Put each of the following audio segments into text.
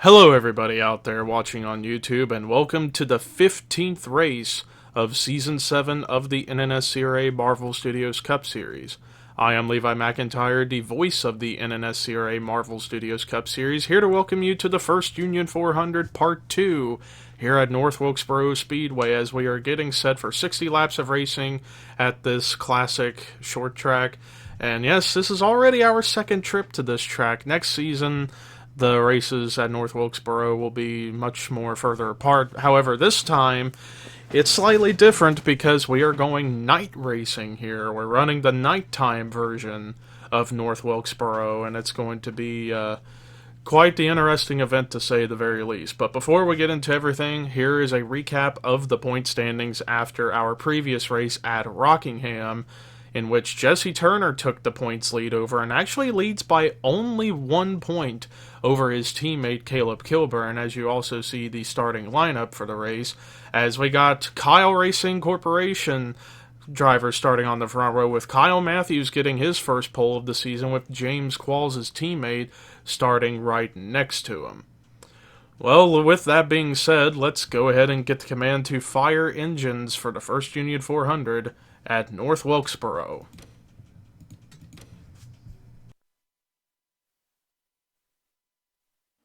Hello everybody out there watching on YouTube, and welcome to the 15th race of Season 7 of the NNSCRA Marvel Studios Cup Series. I am Levi McIntyre, the voice of the NNSCRA Marvel Studios Cup Series, here to welcome you to the first Union 400 Part 2 here at North Wilkesboro Speedway as we are getting set for 60 laps of racing at this classic short track. And yes, this is already our second trip to this track. Next season, the races at North Wilkesboro will be much more further apart. However, this time, it's slightly different because we are going night racing here. We're running the nighttime version of North Wilkesboro, and it's going to be quite the interesting event to say the very least. But before we get into everything, here is a recap of the point standings after our previous race at Rockingham, in which Jesse Turner took the points lead over and actually leads by only 1 point over his teammate Caleb Kilburn, as you also see the starting lineup for the race, as we got Kyle Racing Corporation drivers starting on the front row, with Kyle Matthews getting his first pole of the season, with James Qualls' teammate starting right next to him. Well, with that being said, let's go ahead and get the command to fire engines for the first Union 400 at North Wilkesboro.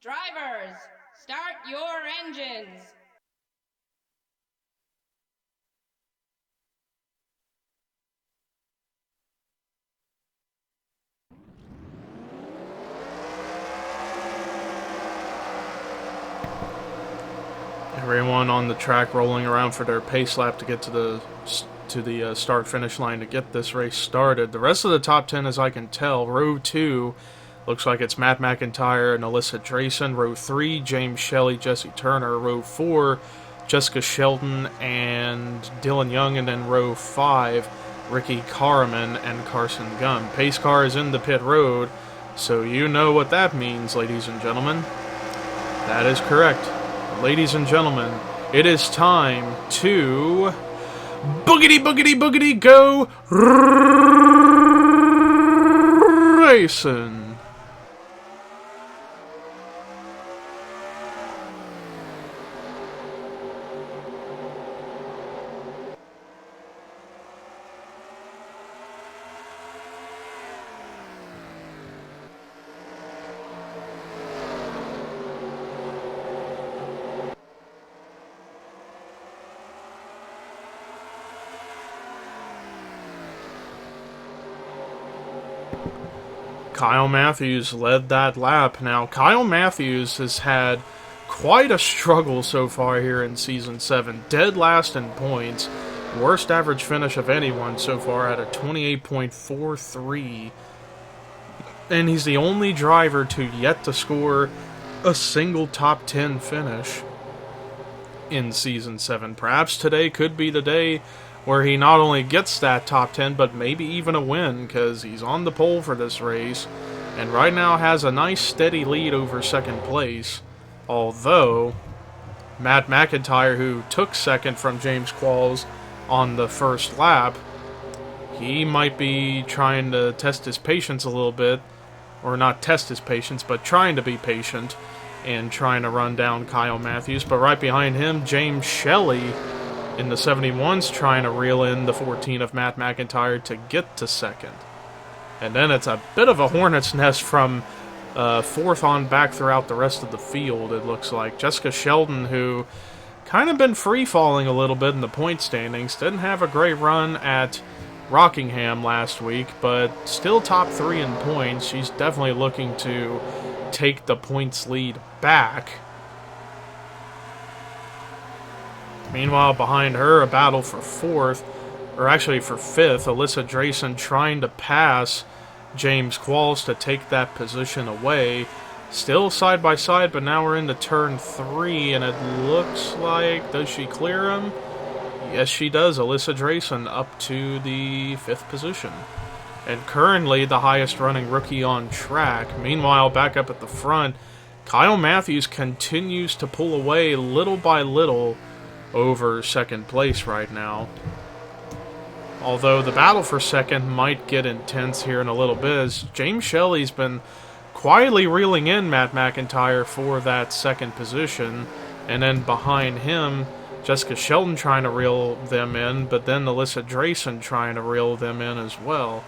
Drivers, start your engines. Everyone on the track rolling around for their pace lap to get to the start-finish line to get this race started. The rest of the top 10, as I can tell, row 2 looks like it's Matt McIntyre and Alyssa Drayson. Row 3, James Shelley, Jesse Turner. Row 4, Jessica Sheldon and Dylan Young. And then row 5, Ricky Carman and Carson Gunn. Pace car is in the pit road, so you know what that means, ladies and gentlemen. That is correct. Ladies and gentlemen, it is time to boogity boogity boogity go racing. Kyle Matthews led that lap. Now, Kyle Matthews has had quite a struggle so far here in Season 7. Dead last in points. Worst average finish of anyone so far at a 28.43. And he's the only driver to yet to score a single top 10 finish in Season 7. Perhaps today could be the day where he not only gets that top 10, but maybe even a win, because he's on the pole for this race, and right now has a nice steady lead over second place, although Matt McIntyre, who took second from James Qualls on the first lap, he might be trying to test his patience a little bit, or not test his patience, but trying to be patient, and trying to run down Kyle Matthews. But right behind him, James Shelley in the 71's trying to reel in the 14 of Matt McIntyre to get to second. And then it's a bit of a hornet's nest from fourth on back throughout the rest of the field, it looks like. Jessica Sheldon, who kind of been free-falling a little bit in the point standings, didn't have a great run at Rockingham last week, but still top 3 in points. She's definitely looking to take the points lead back. Meanwhile, behind her, a battle for fourth, or actually for fifth, Alyssa Drayson trying to pass James Qualls to take that position away. Still side by side, but now we're into turn 3, and it looks like, does she clear him? Yes, she does. Alyssa Drayson up to the 5th position. And currently the highest running rookie on track. Meanwhile, back up at the front, Kyle Matthews continues to pull away little by little over second place right now. Although the battle for second might get intense here in a little bit, as James Shelley's been quietly reeling in Matt McIntyre for that second position. And then behind him, Jessica Shelton trying to reel them in, but then Alyssa Drayson trying to reel them in as well.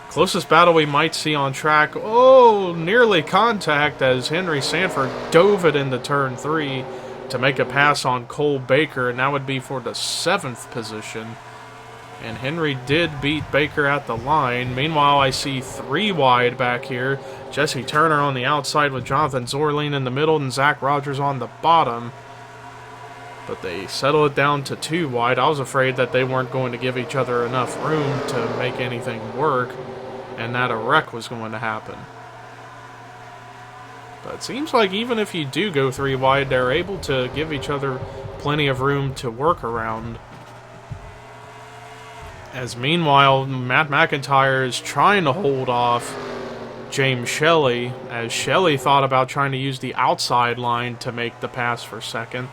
Closest battle we might see on track. Oh, nearly contact as Henry Sanford dove it into turn 3 to make a pass on Cole Baker, and that would be for the 7th position. And Henry did beat Baker at the line. Meanwhile, I see 3 wide back here. Jesse Turner on the outside with Jonathan Zorline in the middle and Zach Rogers on the bottom. But they settle it down to 2 wide. I was afraid that they weren't going to give each other enough room to make anything work, and that a wreck was going to happen. But it seems like even if you do go 3 wide, they're able to give each other plenty of room to work around. As meanwhile, Matt McIntyre is trying to hold off James Shelley, as Shelley thought about trying to use the outside line to make the pass for second.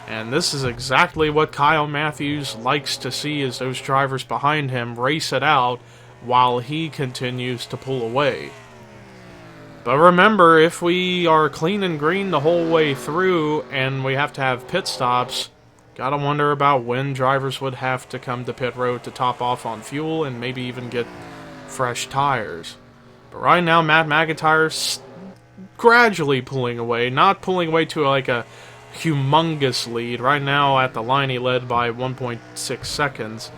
And this is exactly what Kyle Matthews likes to see, as those drivers behind him race it out while he continues to pull away. But remember, if we are clean and green the whole way through and we have to have pit stops, gotta wonder about when drivers would have to come to pit road to top off on fuel and maybe even get fresh tires. But right now, Matt McIntyre's gradually pulling away, not pulling away to like a humongous lead. Right now at the line he led by 1.6 seconds.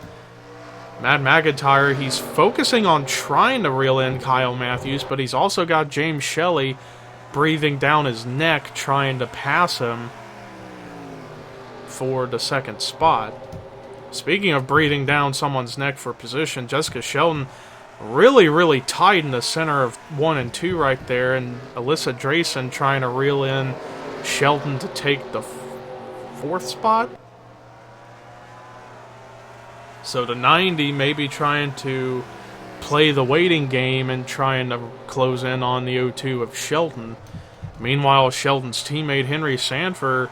Matt McIntyre, he's focusing on trying to reel in Kyle Matthews, but he's also got James Shelley breathing down his neck trying to pass him for the second spot. Speaking of breathing down someone's neck for position, Jessica Shelton really tight in the center of 1 and 2 right there, and Alyssa Drayson trying to reel in Shelton to take the 4th spot. So the 90 may be trying to play the waiting game and trying to close in on the 0-2 of Shelton. Meanwhile, Shelton's teammate Henry Sanford,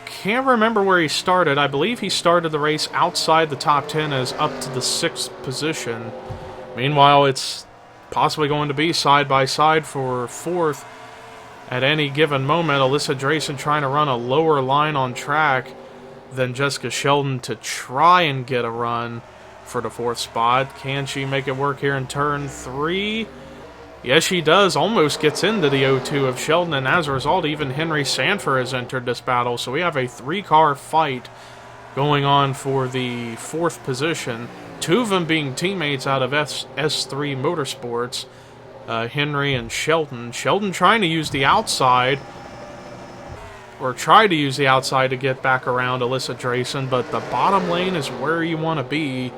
can't remember where he started. I believe he started the race outside the top 10 as up to the 6th position. Meanwhile, it's possibly going to be side by side for 4th at any given moment. Alyssa Drayson trying to run a lower line on track than Jessica Shelton to try and get a run for the 4th spot. Can she make it work here in turn 3? Yes, she does. Almost gets into the 0-2 of Shelton, and as a result, even Henry Sanford has entered this battle. So we have a 3-car fight going on for the 4th position. 2 of them being teammates out of S3 Motorsports, Henry and Shelton. Shelton trying to use the outside, or try to use the outside to get back around Alyssa Drayson, but the bottom lane is where you want to be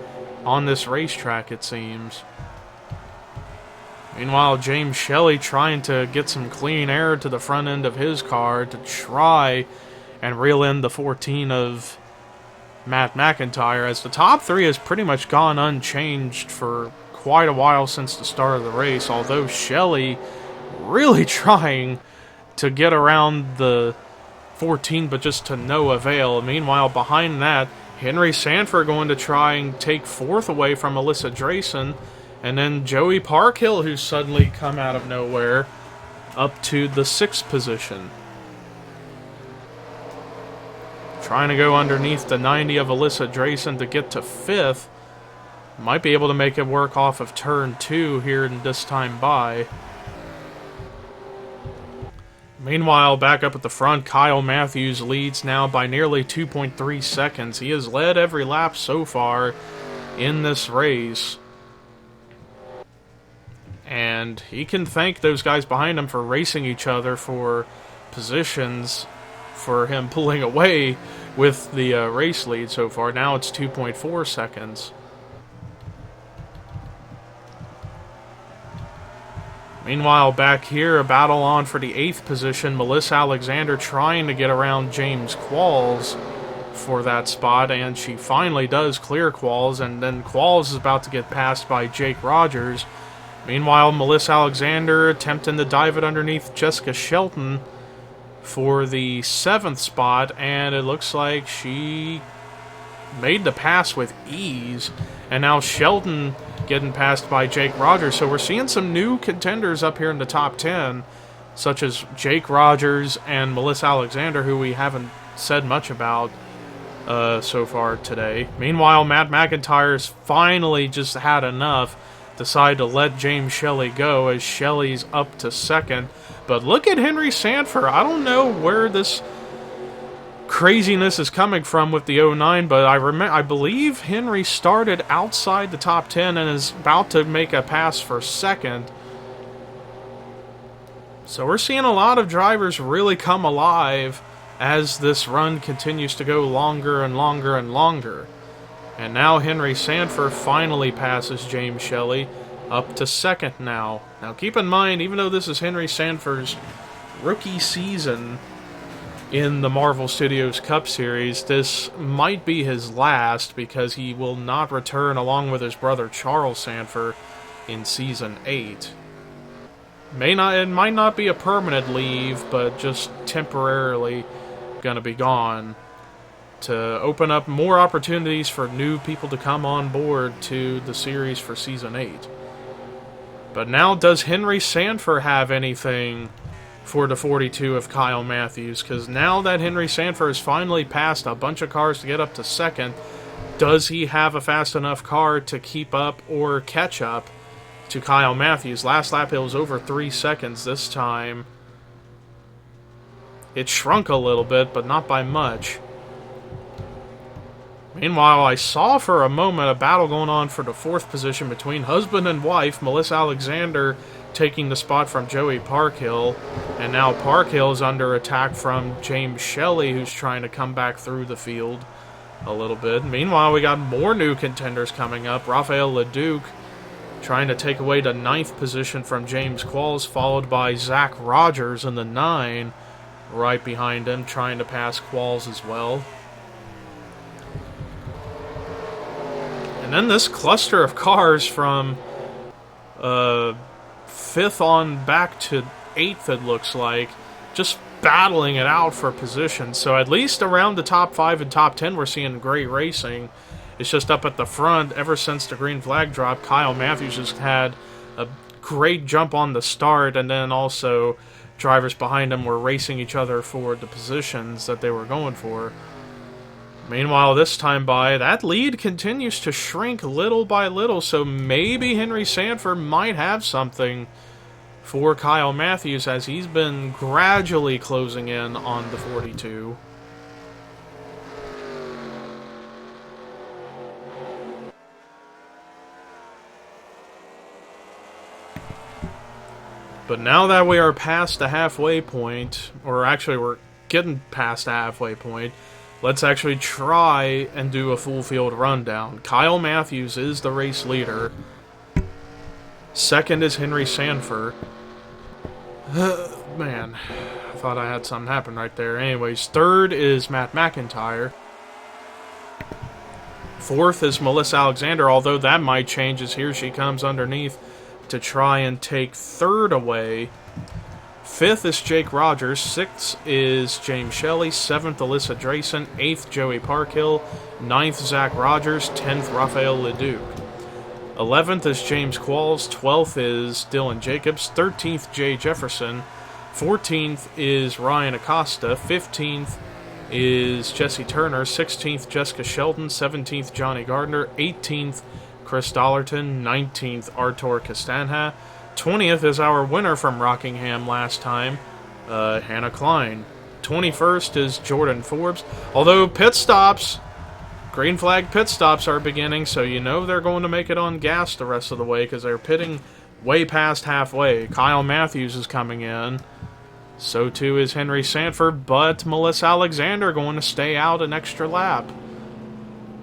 on this racetrack, it seems. Meanwhile, James Shelley trying to get some clean air to the front end of his car to try and reel in the 14 of Matt McIntyre, as the top 3 has pretty much gone unchanged for quite a while since the start of the race, although Shelley really trying to get around the 14, but just to no avail. Meanwhile, behind that, Henry Sanford going to try and take 4th away from Alyssa Drayson, and then Joey Parkhill, who's suddenly come out of nowhere, up to the 6th position. Trying to go underneath the 90 of Alyssa Drayson to get to 5th. Might be able to make it work off of turn 2 here in this time by. Meanwhile, back up at the front, Kyle Matthews leads now by nearly 2.3 seconds. He has led every lap so far in this race. And he can thank those guys behind him for racing each other for positions, for him pulling away with the race lead so far. Now it's 2.4 seconds. Meanwhile, back here, a battle on for the 8th position. Melissa Alexander trying to get around James Qualls for that spot, and she finally does clear Qualls, and then Qualls is about to get passed by Jake Rogers. Meanwhile, Melissa Alexander attempting to dive it underneath Jessica Shelton for the 7th spot, and it looks like she made the pass with ease, and now Shelton getting passed by Jake Rogers. So we're seeing some new contenders up here in the top 10, such as Jake Rogers and Melissa Alexander, who we haven't said much about so far today. Meanwhile, Matt McIntyre's finally just had enough, decided to let James Shelley go, as Shelley's up to second. But look at Henry Sanford. I don't know where this craziness is coming from with the 09, but I believe Henry started outside the top 10 and is about to make a pass for second. So we're seeing a lot of drivers really come alive as this run continues to go longer and longer and longer. And now Henry Sanford finally passes James Shelley, up to second now. Now keep in mind, even though this is Henry Sanford's rookie season in the Marvel Studios Cup Series, this might be his last, because he will not return along with his brother Charles Sanford in Season 8. It might not be a permanent leave, but just temporarily gonna be gone, to open up more opportunities for new people to come on board to the series for Season 8. But now, does Henry Sanford have anything for the 42 of Kyle Matthews? Because now that Henry Sanford has finally passed a bunch of cars to get up to second, does he have a fast enough car to keep up or catch up to Kyle Matthews? Last lap it was over 3 seconds. This time it shrunk a little bit, but not by much. Meanwhile, I saw for a moment a battle going on for the 4th position between husband and wife, Melissa Alexander taking the spot from Joey Parkhill, and now Parkhill is under attack from James Shelley, who's trying to come back through the field a little bit. Meanwhile, we got more new contenders coming up. Rafael Leduc trying to take away the 9th position from James Qualls, followed by Zach Rogers in the 9, right behind him, trying to pass Qualls as well. And then this cluster of cars from 5th on back to 8th, it looks like, just battling it out for position. So at least around the top 5 and top 10, we're seeing great racing. It's just up at the front, ever since the green flag drop, Kyle Matthews has had a great jump on the start, and then also drivers behind him were racing each other for the positions that they were going for. Meanwhile, this time by, that lead continues to shrink little by little, so maybe Henry Sanford might have something for Kyle Matthews, as he's been gradually closing in on the 42. But now that we are past the halfway point, or actually we're getting past the halfway point, let's actually try and do a full field rundown. Kyle Matthews is the race leader. Second is Henry Sanford. Man, I thought I had something happen right there. Anyways, third is Matt McIntyre. Fourth is Melissa Alexander, although that might change as here she comes underneath to try and take third away. Fifth is Jake Rogers. Sixth is James Shelley. Seventh, Alyssa Drayson. Eighth, Joey Parkhill. Ninth, Zach Rogers. 10th, Rafael Leduc. 11th is James Qualls. 12th is Dylan Jacobs. 13th, Jay Jefferson. 14th is Ryan Acosta. 15th is Jesse Turner. 16th, Jessica Shelton. 17th, Johnny Gardner. 18th, Chris Dollerton. 19th, Artur Castanha. 20th is our winner from Rockingham last time, Hannah Klein. 21st is Jordan Forbes. Although pit stops, green flag pit stops are beginning, so you know they're going to make it on gas the rest of the way because they're pitting way past halfway. Kyle Matthews is coming in. So too is Henry Sanford, but Melissa Alexander going to stay out an extra lap.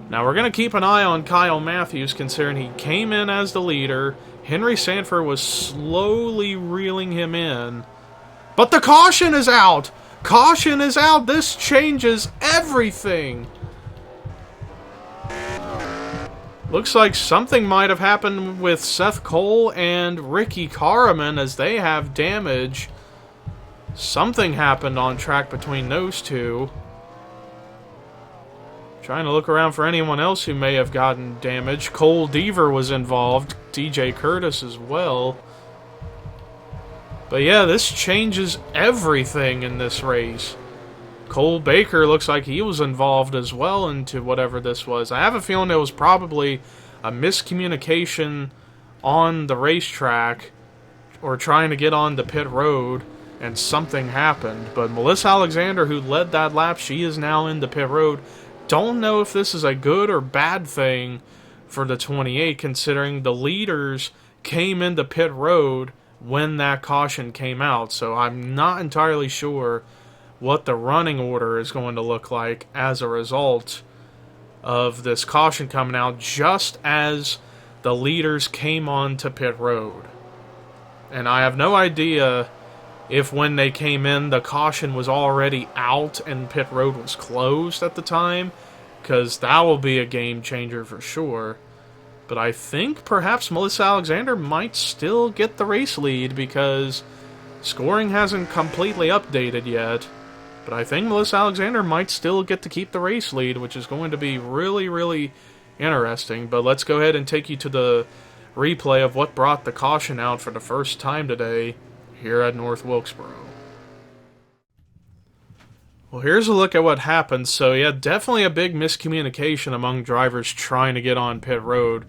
Now we're going to keep an eye on Kyle Matthews, considering he came in as the leader. Henry Sanford was slowly reeling him in. But the caution is out! Caution is out! This changes everything! Looks like something might have happened with Seth Cole and Ricky Karaman, as they have damage. Something happened on track between those two. Trying to look around for anyone else who may have gotten damaged. Cole Deaver was involved. DJ Curtis as well. But yeah, this changes everything in this race. Cole Baker looks like he was involved as well into whatever this was. I have a feeling it was probably a miscommunication on the racetrack or trying to get on the pit road and something happened. But Melissa Alexander, who led that lap, she is now in the pit road. Don't know if this is a good or bad thing for the 28, considering the leaders came into pit road when that caution came out. So I'm not entirely sure what the running order is going to look like as a result of this caution coming out just as the leaders came onto pit road. And I have no idea if when they came in, the caution was already out and pit road was closed at the time, because that will be a game changer for sure. But I think perhaps Melissa Alexander might still get the race lead, because scoring hasn't completely updated yet. But I think Melissa Alexander might still get to keep the race lead, which is going to be really, really interesting. But let's go ahead and take you to the replay of what brought the caution out for the first time today here at North Wilkesboro. Well, here's a look at what happened. So yeah, definitely a big miscommunication among drivers trying to get on pit road.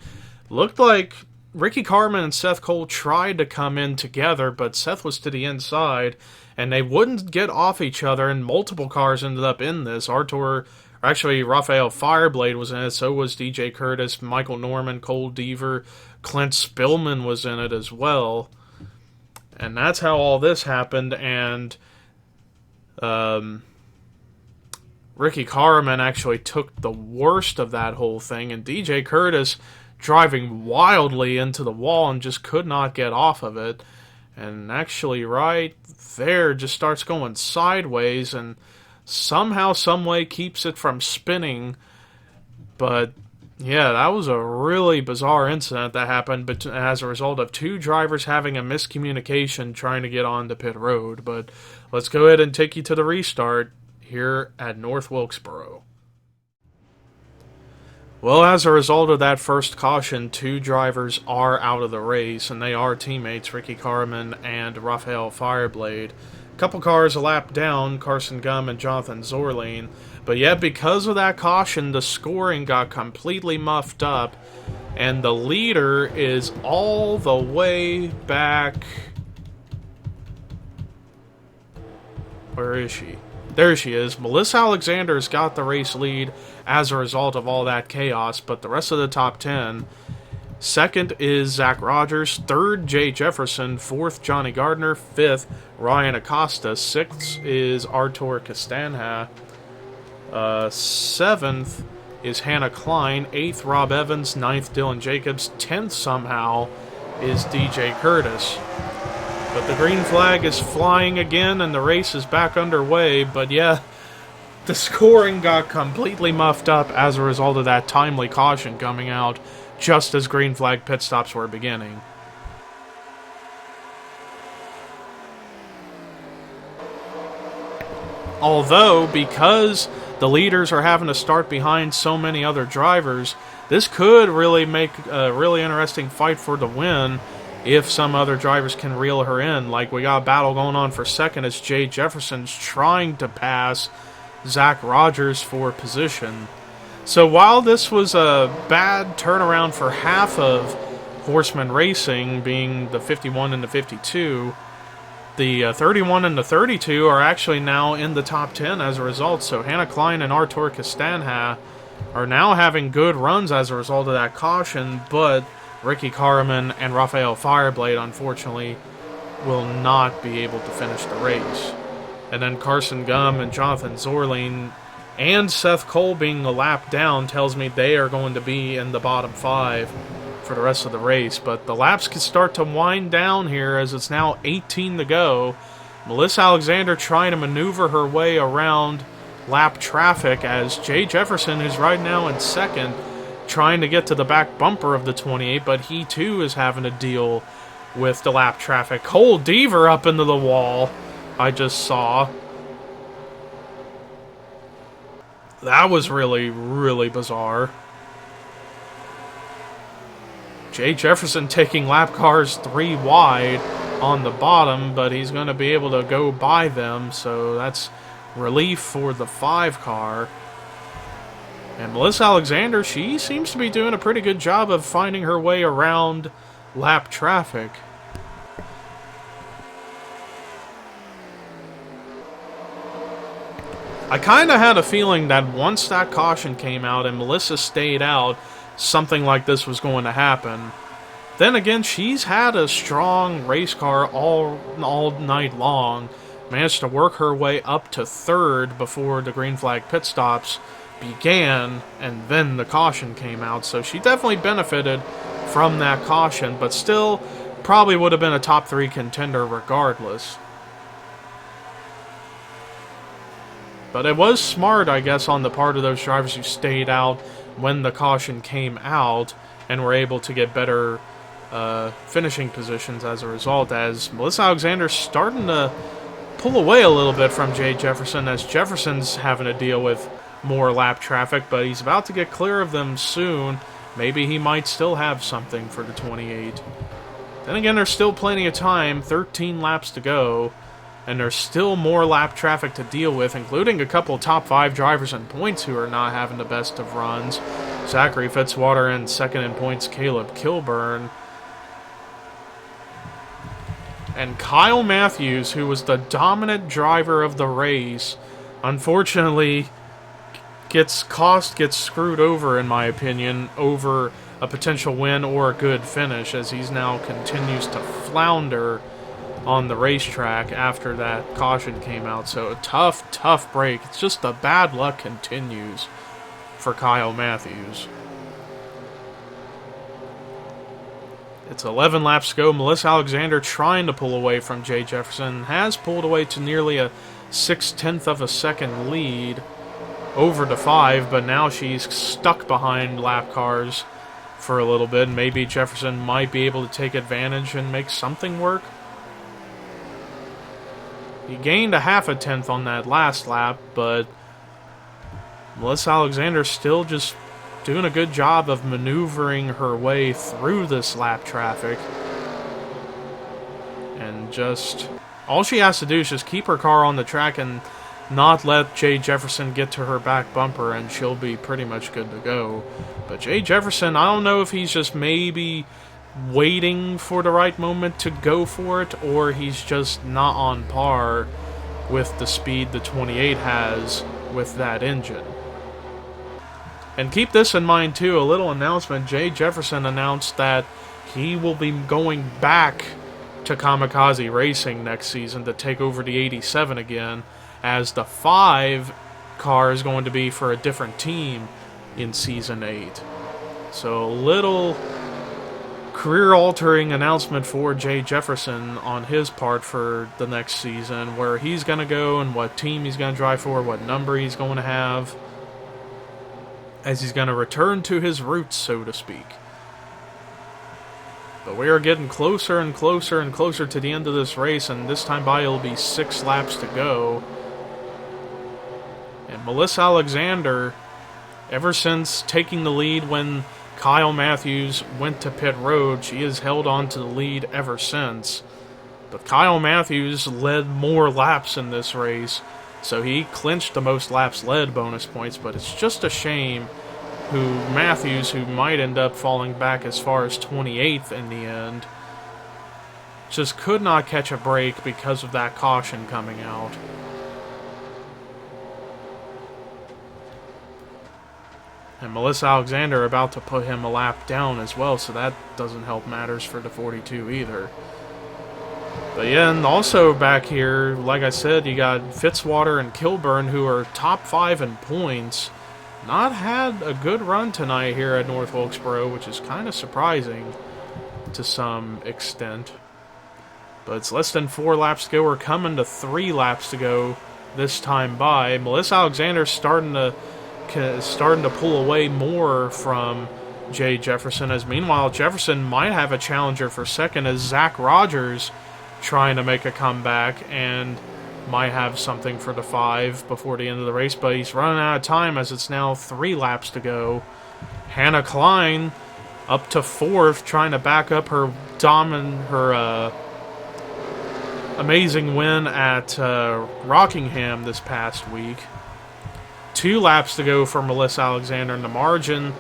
Looked like Ricky Carmen and Seth Cole tried to come in together, but Seth was to the inside, and they wouldn't get off each other, and multiple cars ended up in this. Raphael Fireblade was in it, so was DJ Curtis, Michael Norman, Cole Deaver, Clint Spillman was in it as well. And that's how all this happened, and Ricky Carmen actually took the worst of that whole thing, and DJ Curtis driving wildly into the wall and just could not get off of it. And actually right there just starts going sideways and somehow, someway keeps it from spinning. But yeah, that was a really bizarre incident that happened but as a result of two drivers having a miscommunication trying to get on the pit road. But let's go ahead and take you to the restart here at North Wilkesboro. Well, as a result of that first caution, two drivers are out of the race, and they are teammates, Ricky Carmen and Raphael Fireblade. A couple cars a lap down, Carson Gum and Jonathan Zorline. But yet, because of that caution, the scoring got completely muffed up, and the leader is all the way back. Where is she? There she is. Melissa Alexander's got the race lead as a result of all that chaos, but the rest of the top 10, second is Zach Rogers, third Jay Jefferson, fourth Johnny Gardner, fifth Ryan Acosta, sixth is Artur Castanha, seventh is Hannah Klein, eighth Rob Evans, ninth Dylan Jacobs, 10th somehow is DJ Curtis. But the green flag is flying again, and the race is back underway. But yeah, the scoring got completely muffed up as a result of that timely caution coming out just as green flag pit stops were beginning. Although, because the leaders are having to start behind so many other drivers, this could really make a really interesting fight for the win if some other drivers can reel her in. Like, we got a battle going on for second as Jay Jefferson's trying to pass Zach Rogers for position. So while this was a bad turnaround for half of Horseman Racing, being the 51 and the 52, the 31 and the 32 are actually now in the top 10 as a result. So Hannah Klein and Artur Castanha are now having good runs as a result of that caution, but Ricky Carmen and Raphael Fireblade, unfortunately, will not be able to finish the race. And then Carson Gum and Jonathan Zorline and Seth Cole being a lap down tells me they are going to be in the bottom 5 for the rest of the race. But the laps can start to wind down here as it's now 18 to go. Melissa Alexander trying to maneuver her way around lap traffic as Jay Jefferson, who's right now in second, trying to get to the back bumper of the 28, but he too is having to deal with the lap traffic. Cole Deaver up into the wall, I just saw. That was really, really bizarre. Jay Jefferson taking lap cars 3 wide on the bottom, but he's going to be able to go by them, so that's relief for the 5 car. And Melissa Alexander, she seems to be doing a pretty good job of finding her way around lap traffic. I kind of had a feeling that once that caution came out and Melissa stayed out, something like this was going to happen. Then again, she's had a strong race car all night long. Managed to work her way up to 3rd before the green flag pit stops began, and then the caution came out. So she definitely benefited from that caution, but still probably would have been a top 3 contender regardless. But it was smart, I guess, on the part of those drivers who stayed out when the caution came out and were able to get better finishing positions as a result, as Melissa Alexander's starting to pull away a little bit from Jay Jefferson, as Jefferson's having to deal with more lap traffic, but he's about to get clear of them soon. Maybe he might still have something for the 28. Then again, there's still plenty of time, 13 laps to go, and there's still more lap traffic to deal with, including a couple top 5 drivers in points who are not having the best of runs. Zachary Fitzwater in 2nd in points, Caleb Kilburn. And Kyle Matthews, who was the dominant driver of the race, unfortunately gets screwed over, in my opinion, over a potential win or a good finish, as he's now continues to flounder on the racetrack after that caution came out. So a tough break. It's just the bad luck continues for Kyle Matthews. It's 11 laps to go. Melissa Alexander trying to pull away from Jay Jefferson. Has pulled away to nearly a 0.6 of a second lead over the 5, but now she's stuck behind lap cars for a little bit. Maybe Jefferson might be able to take advantage and make something work. He gained a 0.5 on that last lap, but Melissa Alexander still just doing a good job of maneuvering her way through this lap traffic. And just all she has to do is just keep her car on the track and not let Jay Jefferson get to her back bumper, and she'll be pretty much good to go. But Jay Jefferson, I don't know if he's just maybe waiting for the right moment to go for it, or he's just not on par with the speed the 28 has with that engine. And keep this in mind too, a little announcement. Jay Jefferson announced that he will be going back to Kamikaze Racing next season to take over the 87 again, as the 5 car is going to be for a different team in Season 8. So a little career-altering announcement for Jay Jefferson on his part for the next season, where he's going to go and what team he's going to drive for, what number he's going to have, as he's going to return to his roots, so to speak. But we are getting closer and closer and closer to the end of this race, and this time by it'll be 6 laps to go. And Melissa Alexander, ever since taking the lead when Kyle Matthews went to pit road, she has held on to the lead ever since. But Kyle Matthews led more laps in this race, so he clinched the most laps led bonus points, but it's just a shame Matthews, who might end up falling back as far as 28th in the end, just could not catch a break because of that caution coming out. And Melissa Alexander about to put him a lap down as well, so that doesn't help matters for the 42 either. But yeah, and also back here, like I said, you got Fitzwater and Kilburn, who are top 5 in points. Not had a good run tonight here at North Wilkesboro, which is kind of surprising to some extent. But it's less than 4 laps to go. We're coming to 3 laps to go this time by. Melissa Alexander starting to pull away more from Jay Jefferson, as meanwhile Jefferson might have a challenger for second, as Zach Rogers trying to make a comeback, and might have something for the 5 before the end of the race, but he's running out of time as it's now 3 laps to go. Hannah Klein up to 4th, trying to back up her amazing win at Rockingham this past week. 2 laps to go for Melissa Alexander in the margin,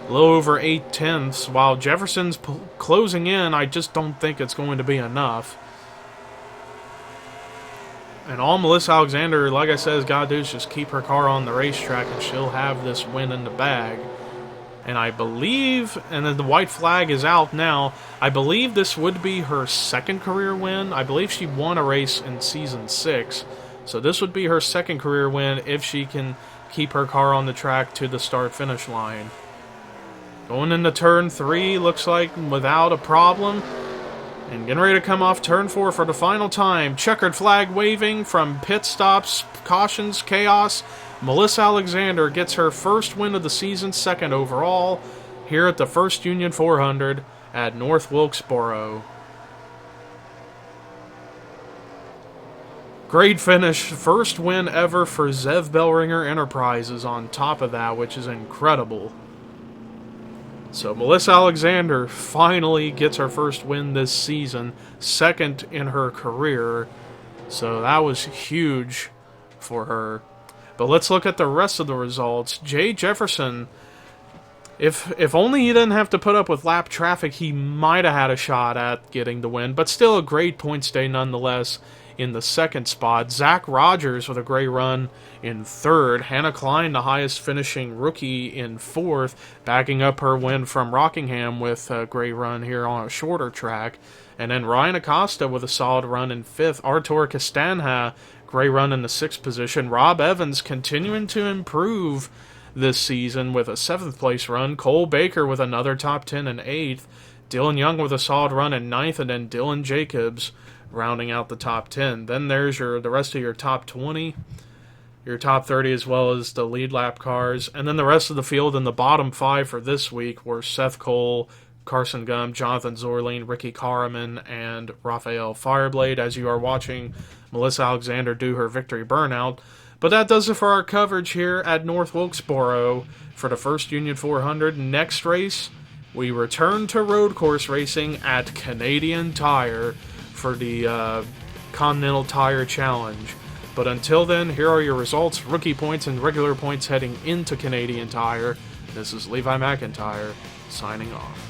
a little over 8 tenths, while Jefferson's closing in. I just don't think it's going to be enough. And all Melissa Alexander, like I said, has got to do is just keep her car on the racetrack, and she'll have this win in the bag. And I believe, and then the white flag is out now, I believe this would be her 2nd career win. I believe she won a race in Season 6. So this would be her 2nd career win if she can keep her car on the track to the start-finish line. Going into Turn 3, looks like without a problem. And getting ready to come off Turn 4 for the final time. Checkered flag waving from pit stops, cautions, chaos. Melissa Alexander gets her first win of the season, 2nd overall, here at the First Union 400 at North Wilkesboro. Great finish. First win ever for Zev Bellringer Enterprises on top of that, which is incredible. So Melissa Alexander finally gets her first win this season, 2nd in her career. So that was huge for her. But let's look at the rest of the results. Jay Jefferson, if only he didn't have to put up with lap traffic, he might have had a shot at getting the win. But still a great points day nonetheless in the 2nd spot. Zach Rogers with a great run in 3rd. Hannah Klein, the highest finishing rookie, in 4th, backing up her win from Rockingham with a great run here on a shorter track. And then Ryan Acosta with a solid run in 5th. Artur Castanha, great run in the 6th position. Rob Evans continuing to improve this season with a 7th place run. Cole Baker with another top 10 in 8th. Dylan Young with a solid run in 9th, and then Dylan Jacobs rounding out the top 10. Then there's the rest of your top 20, your top 30, as well as the lead lap cars. And then the rest of the field in the bottom 5 for this week were Seth Cole, Carson Gum, Jonathan Zorline, Ricky Karaman, and Raphael Fireblade, as you are watching Melissa Alexander do her victory burnout. But that does it for our coverage here at North Wilkesboro for the First Union 400. Next race, we return to road course racing at Canadian Tire for the Continental Tire Challenge. But until then, here are your results, rookie points, and regular points heading into Canadian Tire. This is Levi McIntyre, signing off.